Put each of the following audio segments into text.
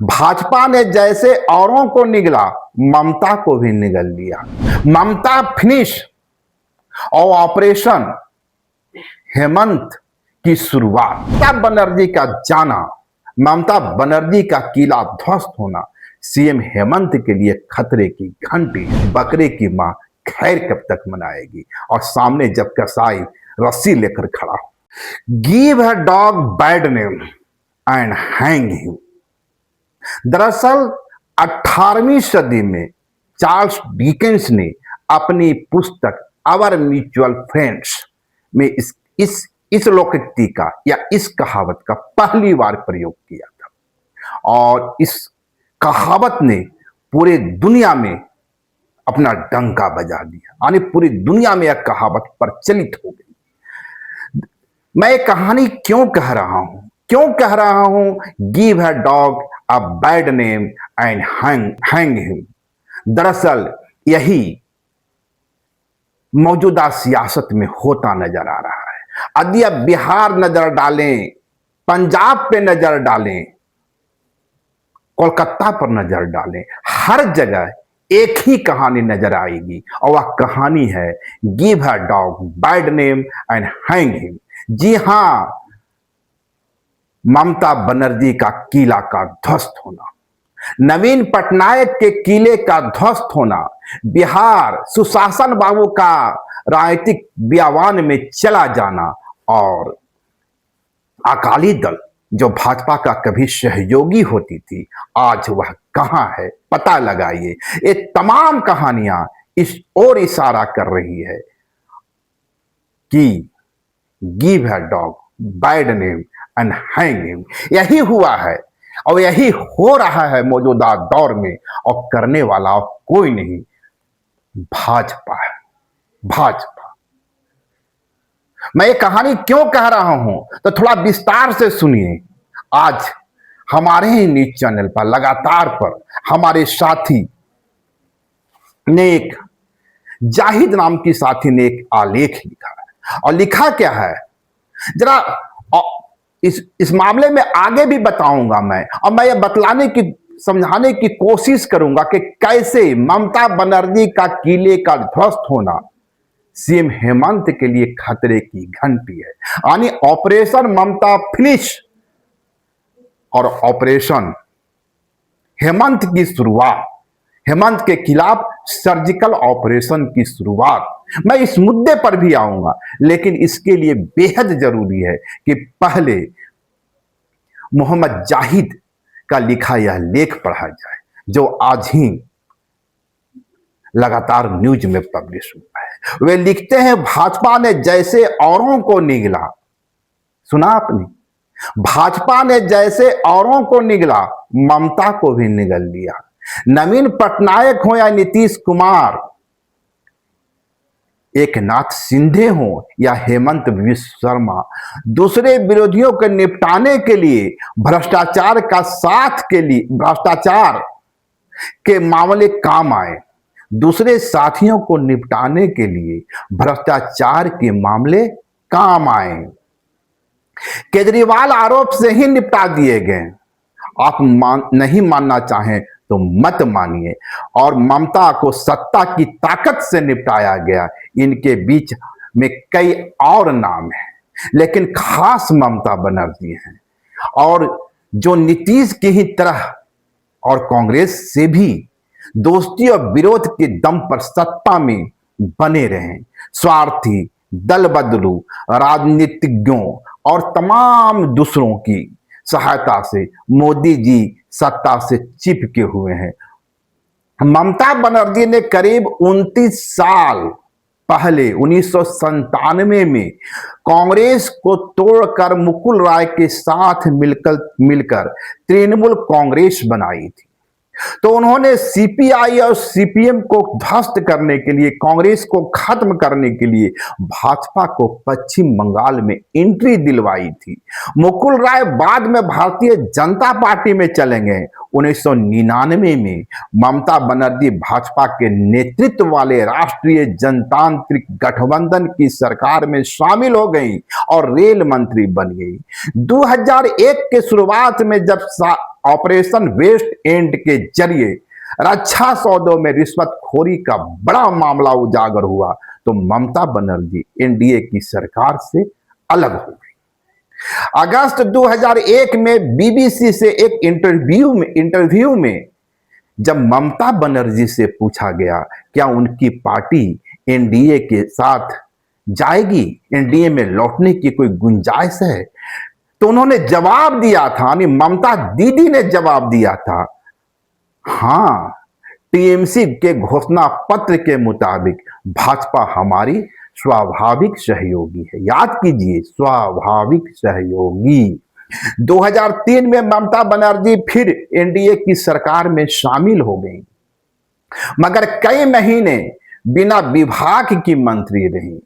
भाजपा ने जैसे औरों को निगला, ममता को भी निगल लिया। ममता फिनिश और ऑपरेशन हेमंत की शुरुआत। ममता बनर्जी का जाना, ममता बनर्जी का किला ध्वस्त होना सीएम हेमंत के लिए खतरे की घंटी। बकरे की मां खैर कब तक मनाएगी, और सामने जब कसाई रस्सी लेकर खड़ा हो। Give a dog bad name and hang him. दरअसल 18वीं सदी में चार्ल्स डिकेंस ने अपनी पुस्तक आवर म्यूचुअल फ्रेंड्स में इस लोकोक्ति का या इस कहावत का पहली बार प्रयोग किया था, और इस कहावत ने पूरे दुनिया में अपना डंका बजा दिया, यानी पूरी दुनिया में यह कहावत प्रचलित हो गई। मैं ये कहानी क्यों कह रहा हूं? Give a dog a bad name and hang him. दरअसल यही मौजूदा सियासत में होता नजर आ रहा है। यदि अब बिहार नजर डालें, पंजाब पे नजर डालें, कोलकाता पर नजर डालें, हर जगह एक ही कहानी नजर आएगी, और वह कहानी है give a dog bad name and hang him. जी हां, ममता बनर्जी का किला का ध्वस्त होना, नवीन पटनायक के किले का ध्वस्त होना, बिहार सुशासन बाबू का राजनीतिक बियावान में चला जाना, और अकाली दल जो भाजपा का कभी सहयोगी होती थी, आज वह कहां है पता लगाइए। ये तमाम कहानियां इस ओर इशारा कर रही है कि give a dog bad name and hang him. यही हुआ है और यही हो रहा है मौजूदा दौर में, और करने वाला कोई नहीं, भाजपा है। भाजपा। मैं ये कहानी क्यों कह रहा हूं तो थोड़ा विस्तार से सुनिए। आज हमारे ही न्यूज चैनल पर लगातार पर हमारे साथी ने एक जाहिद नाम की साथी ने एक आलेख लिखा है, और लिखा क्या है जरा इस मामले में आगे भी बताऊंगा मैं, और मैं ये बतलाने की समझाने की कोशिश करूंगा कि कैसे ममता बनर्जी का किले का ध्वस्त होना सीएम हेमंत के लिए खतरे की घंटी है। यानी ऑपरेशन ममता फिनिश और ऑपरेशन हेमंत की शुरुआत, हेमंत के खिलाफ सर्जिकल ऑपरेशन की शुरुआत। मैं इस मुद्दे पर भी आऊंगा, लेकिन इसके लिए बेहद जरूरी है कि पहले मोहम्मद जाहिद का लिखा यह लेख पढ़ा जाए, जो आज ही लगातार न्यूज में पब्लिश हुआ है। वे लिखते हैं, भाजपा ने जैसे औरों को निगला, सुना आपने, भाजपा ने जैसे औरों को निगला, ममता को भी निगल लिया। नवीन पटनायक हो या नीतीश कुमार, एकनाथ शिंदे हो या हेमंत बिश्व शर्मा, दूसरे विरोधियों को निपटाने के लिए, भ्रष्टाचार का साथ के लिए, भ्रष्टाचार के मामले काम आए, दूसरे साथियों को निपटाने के लिए भ्रष्टाचार के मामले काम आए। केजरीवाल आरोप से ही निपटा दिए गए। आप नहीं मानना चाहें तो मत मानिए, और ममता को सत्ता की ताकत से निपटाया गया। इनके बीच में कई और नाम हैं, लेकिन खास ममता बनर्जी हैं, और जो नीतीश की ही तरह और कांग्रेस से भी दोस्ती और विरोध के दम पर सत्ता में बने रहे। स्वार्थी, दल बदलू, राजनीतिज्ञों और तमाम दूसरों की सहायता से मोदी जी सत्ता से चिपके हुए हैं। ममता बनर्जी ने करीब 29 साल पहले 1997 में कांग्रेस को तोड़कर मुकुल राय के साथ मिलकर तृणमूल कांग्रेस बनाई थी। तो उन्होंने सीपीआई और सीपीएम को ध्वस्त करने के लिए, कांग्रेस को खत्म करने के लिए भाजपा को पश्चिम बंगाल में एंट्री दिलवाई थी। मुकुल राय बाद में भारतीय जनता पार्टी में चले गए। 1999 में ममता बनर्जी भाजपा के नेतृत्व वाले राष्ट्रीय जनतांत्रिक गठबंधन की सरकार में शामिल हो गई और रेल मंत्री बन गई। 2001 के शुरुआत में जब ऑपरेशन वेस्ट एंड के जरिए रक्षा सौदों में रिश्वतखोरी का बड़ा मामला उजागर हुआ तो ममता बनर्जी एनडीए की सरकार से अलग हो गई। अगस्त 2001 में बीबीसी से एक इंटरव्यू में जब ममता बनर्जी से पूछा गया क्या उनकी पार्टी एनडीए के साथ जाएगी, एनडीए में लौटने की कोई गुंजाइश है, तो उन्होंने जवाब दिया था, यानी ममता दीदी ने जवाब दिया था, हां, टीएमसी के घोषणा पत्र के मुताबिक भाजपा हमारी स्वाभाविक सहयोगी है। याद कीजिए, स्वाभाविक सहयोगी। 2003 में ममता बनर्जी फिर एनडीए की सरकार में शामिल हो गई, मगर कई महीने बिना विभाग की मंत्री रही।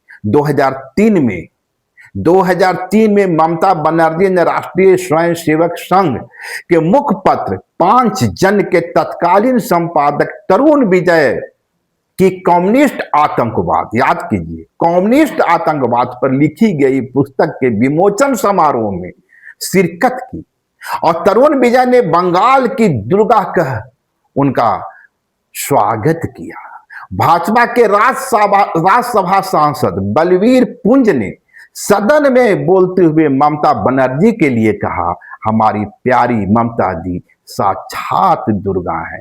2003 में ममता बनर्जी ने राष्ट्रीय स्वयंसेवक संघ के मुखपत्र 5 जन के तत्कालीन संपादक तरुण विजय की कम्युनिस्ट आतंकवाद, याद कीजिए, कम्युनिस्ट आतंकवाद पर लिखी गई पुस्तक के विमोचन समारोह में शिरकत की और तरुण विजय ने बंगाल की दुर्गा कह उनका स्वागत किया। भाजपा के राज्यसभा सांसद बलवीर पुंज ने सदन में बोलते हुए ममता बनर्जी के लिए कहा, हमारी प्यारी ममता दी साक्षात दुर्गा है।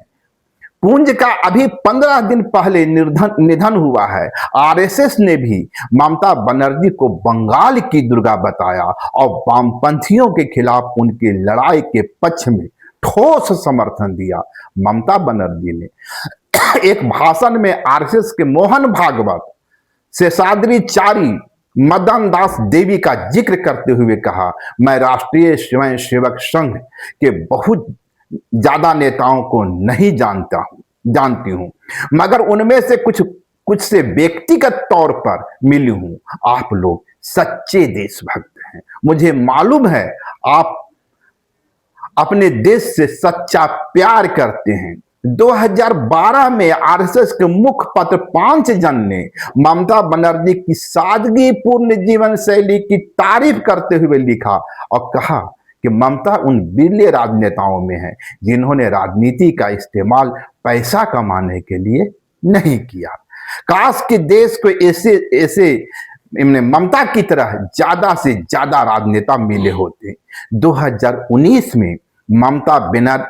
पुंज का अभी 15 दिन पहले निधन हुआ है। आरएसएस ने भी ममता बनर्जी को बंगाल की दुर्गा बताया और वामपंथियों के खिलाफ उनकी लड़ाई के पक्ष में ठोस समर्थन दिया। ममता बनर्जी ने एक भाषण में आरएसएस के मोहन भागवत, शेषाद्रीचारी, मदन दास देवी का जिक्र करते हुए कहा, मैं राष्ट्रीय स्वयंसेवक संघ के बहुत ज्यादा नेताओं को नहीं जानती हूं, मगर उनमें से कुछ से व्यक्तिगत तौर पर मिली हूं। आप लोग सच्चे देशभक्त हैं। मुझे मालूम है आप अपने देश से सच्चा प्यार करते हैं। 2012 में आरएसएस के मुखपत्र 5 जन ने ममता बनर्जी की सादगीपूर्ण जीवन शैली की तारीफ करते हुए लिखा और कहा कि ममता उन बिरले राजनेताओं में है जिन्होंने राजनीति का इस्तेमाल पैसा कमाने के लिए नहीं किया। काश कि देश को ऐसे ममता की तरह ज्यादा से ज्यादा राजनेता मिले होते। 2019 में ममता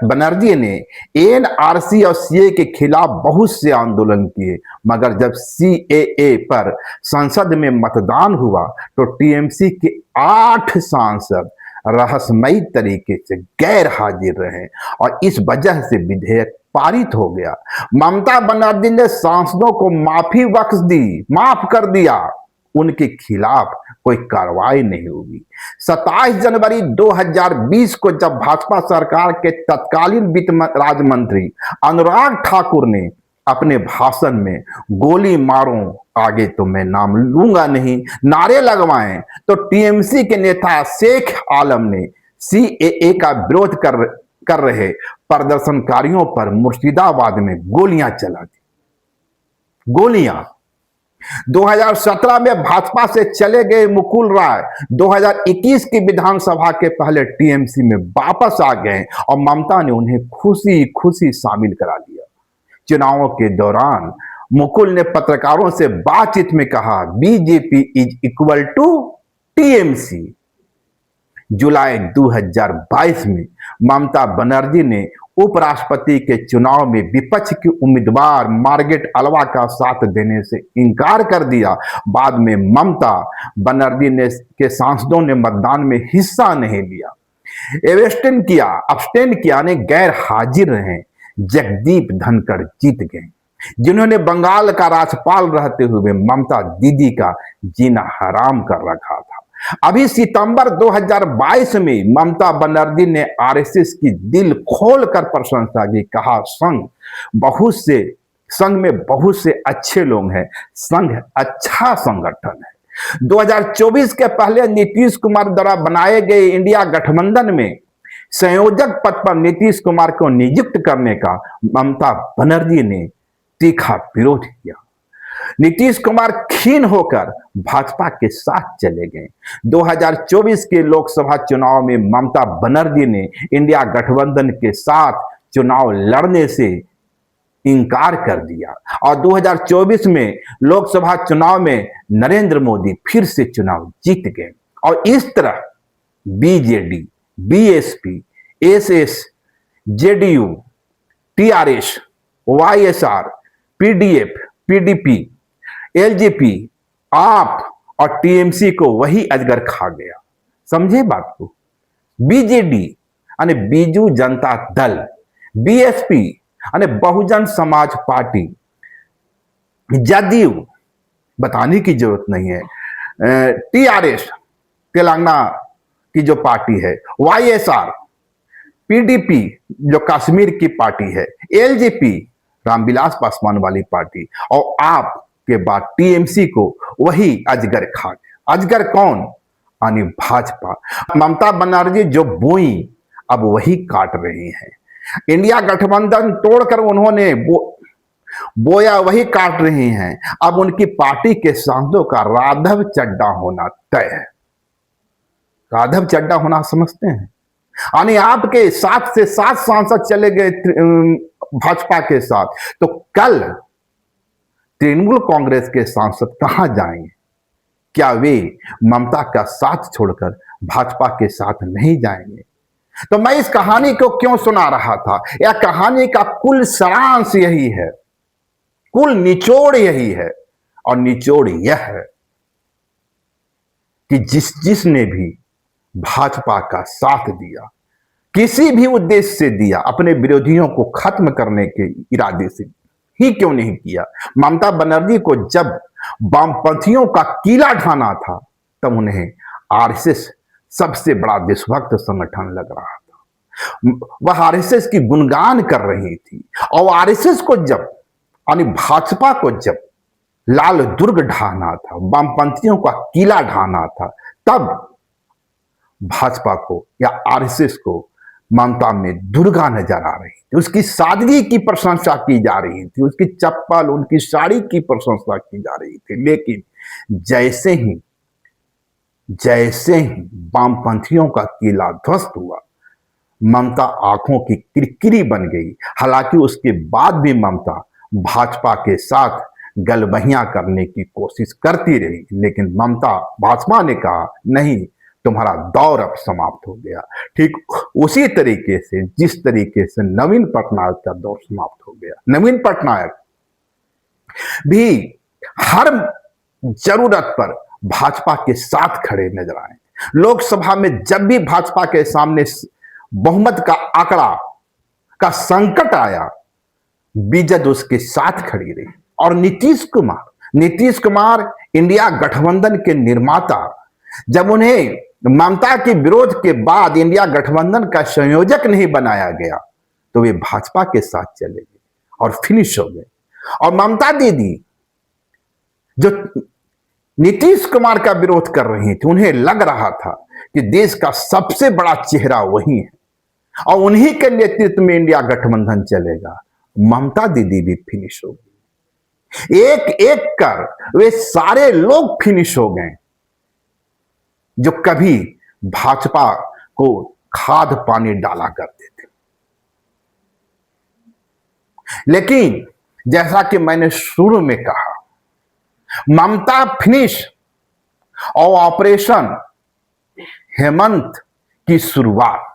बनर्जी ने एनआरसी और सीए के खिलाफ बहुत से आंदोलन किए, मगर जब सीएए पर संसद में मतदान हुआ तो टीएमसी के 8 सांसद रहस्यमयी तरीके से गैर हाजिर रहे और इस वजह से विधेयक पारित हो गया। ममता बनर्जी ने सांसदों को माफ कर दिया, उनके खिलाफ कोई कार्रवाई नहीं होगी। 27 जनवरी 2020 को जब भाजपा सरकार के तत्कालीन वित्त राज्य मंत्री अनुराग ठाकुर ने अपने भाषण में गोली मारो आगे तो मैं नाम लूंगा नहीं नारे लगवाएं तो टीएमसी के नेता शेख आलम ने सीएए का विरोध कर रहे प्रदर्शनकारियों पर मुर्शिदाबाद में गोलियां चला दी। गोलियां 2017 में भाजपा से चले गए मुकुल राय 2021 की विधानसभा के पहले टीएमसी में वापस आ गए और ममता ने उन्हें खुशी खुशी शामिल करा दिया। चुनावों के दौरान मुकुल ने पत्रकारों से बातचीत में कहा, BJP is equal to TMC. जुलाई 2022 में ममता बनर्जी ने उपराष्ट्रपति के चुनाव में विपक्ष की उम्मीदवार मार्गरेट अल्वा का साथ देने से इनकार कर दिया। बाद में ममता बनर्जी ने के सांसदों ने मतदान में हिस्सा नहीं लिया, अब्सटेन किया ने गैर हाजिर रहे। जगदीप धनखड़ जीत गए, जिन्होंने बंगाल का राज्यपाल रहते हुए ममता दीदी का जीना हराम कर रखा था। अभी सितंबर 2022 में ममता बनर्जी ने आरएसएस की दिल खोलकर प्रशंसा की, कहा संघ में बहुत से अच्छे लोग हैं, संघ अच्छा संगठन है। 2024 के पहले नीतीश कुमार द्वारा बनाए गए इंडिया गठबंधन में संयोजक पद पर नीतीश कुमार को नियुक्त करने का ममता बनर्जी ने तीखा विरोध किया। नीतीश कुमार खीन होकर भाजपा के साथ चले गए। 2024 के लोकसभा चुनाव में ममता बनर्जी ने इंडिया गठबंधन के साथ चुनाव लड़ने से इनकार कर दिया और 2024 में लोकसभा चुनाव में नरेंद्र मोदी फिर से चुनाव जीत गए। और इस तरह BJD, BSP, SS, JDU, TRS, YSR, PDF, PDP, LJP, आप और टीएमसी को वही अजगर खा गया। समझे बात को? बीजेडी यानी बीजू जनता दल, बीएसपी यानी बहुजन समाज पार्टी, जदयू बताने की जरूरत नहीं है, टीआरएस तेलंगाना की जो पार्टी है, वाईएसआर, पीडीपी जो कश्मीर की पार्टी है, एलजेपी रामविलास पासवान वाली पार्टी, और आप के बाद टीएमसी को वही अजगर खा गया। अजगर कौन? यानी भाजपा। ममता बनर्जी जो बोई अब वही काट रही हैं। इंडिया गठबंधन तोड़कर उन्होंने बोया वही काट रही हैं। अब उनकी पार्टी के सांसदों का राघव चड्ढा होना तय है। राघव चड्ढा होना समझते हैं? यानी आपके 7 से 7 सांसद चले गए भाजपा के साथ, तो कल तृणमूल कांग्रेस के सांसद कहां जाएंगे? क्या वे ममता का साथ छोड़कर भाजपा के साथ नहीं जाएंगे? तो मैं इस कहानी को क्यों सुना रहा था? यह कहानी का कुल सारांश यही है, कुल निचोड़ यही है, और निचोड़ यह है कि जिसने भी भाजपा का साथ दिया, किसी भी उद्देश्य से दिया, अपने विरोधियों को खत्म करने के इरादे से ही क्यों नहीं किया। ममता बनर्जी को जब वामपंथियों का किला ढाना था, तब उन्हें आरएसएस सबसे बड़ा देशभक्त संगठन लग रहा था। वह आरएसएस की गुणगान कर रही थी, और आरएसएस को जब यानी भाजपा को जब लाल दुर्ग ढाना था, वामपंथियों का किला ढाना था, तब भाजपा को या आरएसएस को ममता में दुर्गा नजर आ रही थी। उसकी सादगी की प्रशंसा की जा रही थी, उसकी चप्पल, उनकी साड़ी की प्रशंसा की जा रही थी। लेकिन जैसे ही वामपंथियों का किला ध्वस्त हुआ, ममता आंखों की किरकिरी बन गई। हालांकि उसके बाद भी ममता भाजपा के साथ गलबहियां करने की कोशिश करती रही, लेकिन ममता भाजपा ने कहा नहीं, तुम्हारा दौर अब समाप्त हो गया। ठीक उसी तरीके से जिस तरीके से नवीन पटनायक का दौर समाप्त हो गया। नवीन पटनायक भी हर जरूरत पर भाजपा के साथ खड़े नजर आए। लोकसभा में जब भी भाजपा के सामने बहुमत का आंकड़ा का संकट आया, बीजेडी उसके साथ खड़ी रही। और नीतीश कुमार इंडिया गठबंधन के निर्माता, जब उन्हें ममता के विरोध के बाद इंडिया गठबंधन का संयोजक नहीं बनाया गया, तो वे भाजपा के साथ चले गए और फिनिश हो गए। और ममता दीदी जो नीतीश कुमार का विरोध कर रही थी, उन्हें लग रहा था कि देश का सबसे बड़ा चेहरा वही है और उन्हीं के नेतृत्व में इंडिया गठबंधन चलेगा। ममता दीदी भी फिनिश हो गई। एक एक कर वे सारे लोग फिनिश हो गए जो कभी भाजपा को खाद पानी डाला करते थे। लेकिन जैसा कि मैंने शुरू में कहा, ममता फिनिश और ऑपरेशन हेमंत की शुरुआत।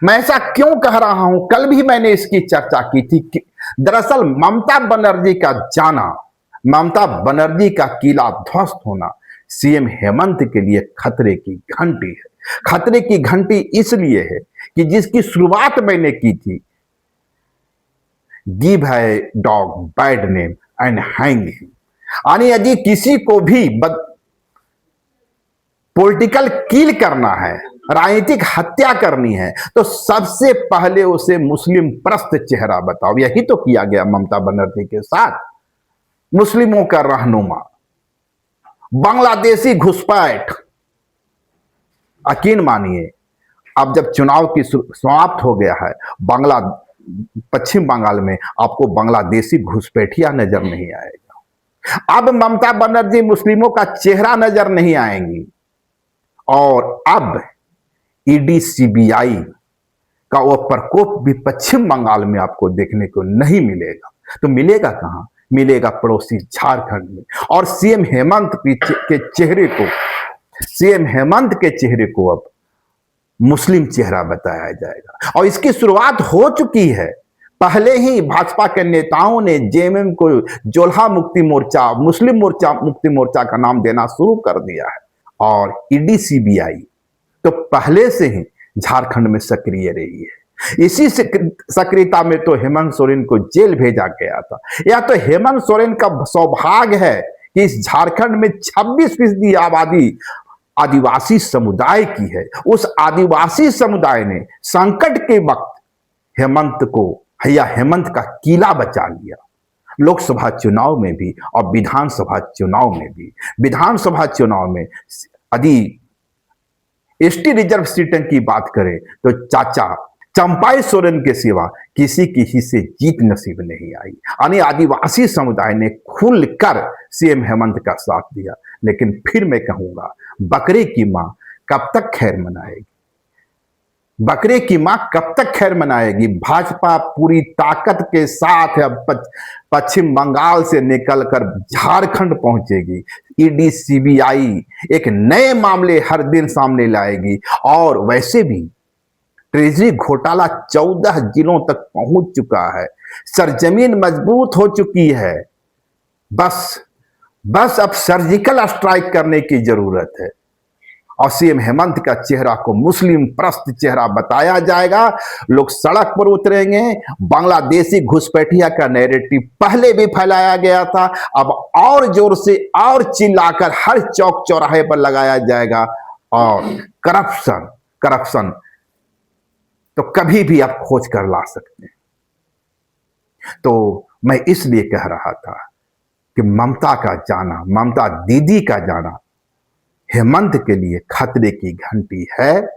मैं ऐसा क्यों कह रहा हूं? कल भी मैंने इसकी चर्चा की थी कि दरअसल ममता बनर्जी का जाना, ममता बनर्जी का किला ध्वस्त होना सीएम हेमंत के लिए खतरे की घंटी है। खतरे की घंटी इसलिए है कि जिसकी शुरुआत मैंने की थी, गिव है dog bad name and hang him, यानी यदि किसी को भी पॉलिटिकल किल करना है, राजनीतिक हत्या करनी है, तो सबसे पहले उसे मुस्लिम प्रस्त चेहरा बताओ। यही तो किया गया ममता बनर्जी के साथ। मुस्लिमों का रहनुमा, बांग्लादेशी घुसपैठ। यकीन मानिए, अब जब चुनाव की समाप्त हो गया है, पश्चिम बंगाल में आपको बांग्लादेशी घुसपैठिया नजर नहीं आएगा। अब ममता बनर्जी मुस्लिमों का चेहरा नजर नहीं आएंगी और अब ईडी सीबीआई का वो प्रकोप भी पश्चिम बंगाल में आपको देखने को नहीं मिलेगा। तो मिलेगा कहां? मिलेगा पड़ोसी झारखंड में। और सीएम हेमंत के चेहरे को अब मुस्लिम चेहरा बताया जाएगा और इसकी शुरुआत हो चुकी है। पहले ही भाजपा के नेताओं ने जेएमएम को जोल्हा मुक्ति मोर्चा, मुस्लिम मोर्चा मुक्ति मोर्चा का नाम देना शुरू कर दिया है और ईडी सीबीआई तो पहले से ही झारखंड में सक्रिय रही है। इसी सक्रियता में तो हेमंत सोरेन को जेल भेजा गया था। या तो हेमंत सोरेन का सौभाग्य है कि इस झारखंड में 26% आबादी आदिवासी समुदाय की है। उस आदिवासी समुदाय ने संकट के वक्त हेमंत का किला बचा लिया। लोकसभा चुनाव में भी और विधानसभा चुनाव में भी। विधानसभा चुनाव में यदि एसटी रिजर्व सीटों की बात करें तो चाचा चंपाई सोरेन के सिवा किसी की ही से जीत नसीब नहीं आई। यानी आदिवासी समुदाय ने खुलकर सीएम हेमंत का साथ दिया। लेकिन फिर मैं कहूंगा, बकरे की मां कब तक खैर मनाएगी? बकरे की मां कब तक खैर मनाएगी? भाजपा पूरी ताकत के साथ अब पश्चिम बंगाल से निकलकर झारखंड पहुंचेगी। ईडी सीबीआई एक नए मामले हर दिन सामने लाएगी और वैसे भी ट्रेजरी घोटाला 14 जिलों तक पहुंच चुका है। सरजमीन मजबूत हो चुकी है। बस अब सर्जिकल स्ट्राइक करने की जरूरत है और सीएम हेमंत का चेहरा को मुस्लिम प्रस्त चेहरा बताया जाएगा। लोग सड़क पर उतरेंगे। बांग्लादेशी घुसपैठिया का नैरेटिव पहले भी फैलाया गया था, अब और जोर से और चिल्लाकर हर चौक चौराहे पर लगाया जाएगा। और करप्शन तो कभी भी आप खोज कर ला सकते हैं। तो मैं इसलिए कह रहा था कि ममता दीदी का जाना हेमंत के लिए खतरे की घंटी है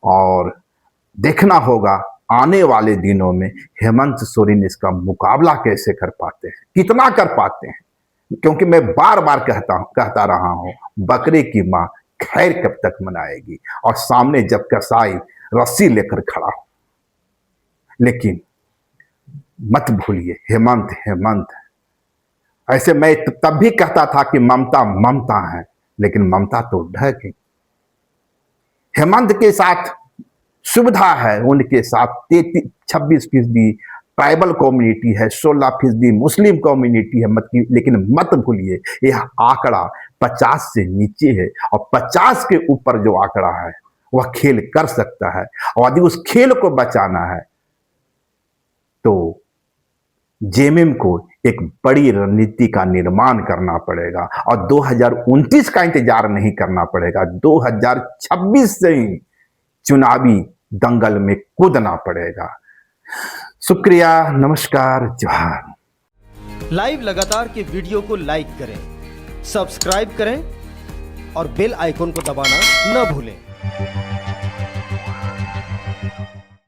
और देखना होगा आने वाले दिनों में हेमंत सोरेन इसका मुकाबला कैसे कर पाते हैं, कितना कर पाते हैं। क्योंकि मैं बार बार कहता रहा हूं, बकरे की मां खैर कब तक मनाएगी और सामने जब कसाई रस्सी लेकर खड़ा हो। लेकिन मत भूलिए, हेमंत ऐसे मैं तब भी कहता था कि ममता है, लेकिन ममता तो ढह गई। हेमंत के साथ सुविधा है, उनके साथ 26% ट्राइबल कम्युनिटी है, 16% मुस्लिम कम्युनिटी है। लेकिन मत भूलिए, यह आंकड़ा 50 से नीचे है और 50 के ऊपर जो आंकड़ा है वह खेल कर सकता है। और यदि उस खेल को बचाना है तो जेएमएम को एक बड़ी रणनीति का निर्माण करना पड़ेगा और 2029 का इंतजार नहीं करना पड़ेगा। 2026 से ही चुनावी दंगल में कूदना पड़ेगा। शुक्रिया, नमस्कार, जोहार। लाइव लगातार के वीडियो को लाइक करें, सब्सक्राइब करें और बेल आइकन को दबाना न भूलें।